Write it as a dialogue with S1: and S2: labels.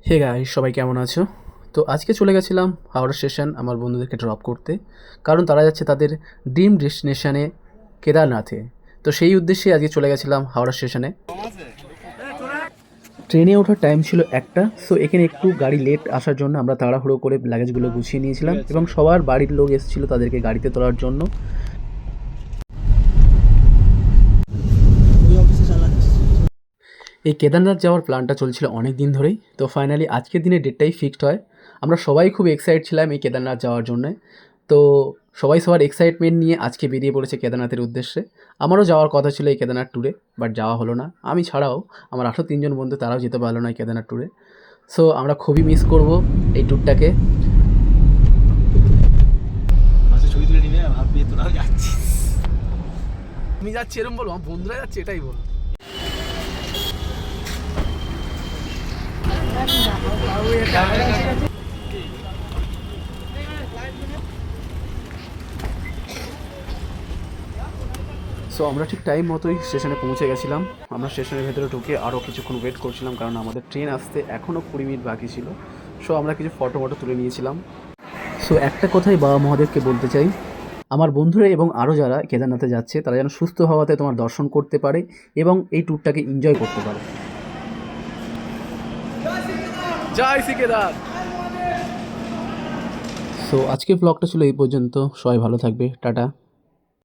S1: Hey guys, সবাই কেমন আছো? তো আজকে চলে গেছিলাম হাওড়া স্টেশন আমার বন্ধুদেরকে ড্রপ করতে, কারণ তারা যাচ্ছে তাদের ড্রিম ডেস্টিনেশনে কেদারনাথে। তো সেই উদ্দেশ্যে আজকে চলে গেছিলাম হাওড়া স্টেশনে। ট্রেনে ওঠার টাইম ছিল একটা, সো এখানে একটু গাড়ি লেট আসার জন্য আমরা তাড়াহুড়ো করে লাগেজগুলো গুছিয়ে নিয়েছিলাম এবং সবার বাড়ির লোক এসেছিল তাদেরকে গাড়িতে তোলার জন্য। এই কেদারনাথ যাওয়ার প্ল্যানটা চলছিল অনেক দিন ধরেই, তো ফাইনালি আজকের দিনে ডেটটাই ফিক্সড হয়। আমরা সবাই খুব এক্সাইটেড ছিলাম এই কেদারনাথ যাওয়ার জন্যে। তো সবাই সবার এক্সাইটমেন্ট নিয়ে আজকে বেরিয়ে পড়েছে কেদারনাথের উদ্দেশ্যে। আমারও যাওয়ার কথা ছিল এই কেদারনাথ ট্যুরে, বাট যাওয়া হলো না। আমি ছাড়াও আমার আরও 3 জন বন্ধু, তারাও যেতে পারলো না এই কেদারনাথ ট্যুরে। সো আমরা খুবই মিস করব এই ট্যুরটাকে।
S2: ছবি তুলে নিবে ভাববি তোরাও যাচ্ছিস।
S1: আমি যাচ্ছি এরকম বলবো, আমার বন্ধুরা যাচ্ছে এটাই বল। সো আমরা ঠিক টাইম মতোই স্টেশনে পৌঁছে গেছিলাম। আমরা স্টেশনের ভেতরে ঢুকে আরও কিছুক্ষণ ওয়েট করছিলাম, কারণ আমাদের ট্রেন আসতে এখনও 20 মিনিট বাকি ছিল। সো আমরা কিছু ফটো তুলে নিয়েছিলাম। সো একটা কথাই বাবা মহাদেবকে বলতে চাই, আমার বন্ধুরা এবং আরও যারা কেদারনাথে যাচ্ছে তারা যেন সুস্থ হওয়াতে তোমার দর্শন করতে পারে এবং এই ট্যুরটাকে এনজয় করতে পারে। জয় শ্রী কেদার। সো আজকের ব্লগটা ছিল এই পর্যন্ত। সবাই ভালো থাকবে, টাটা।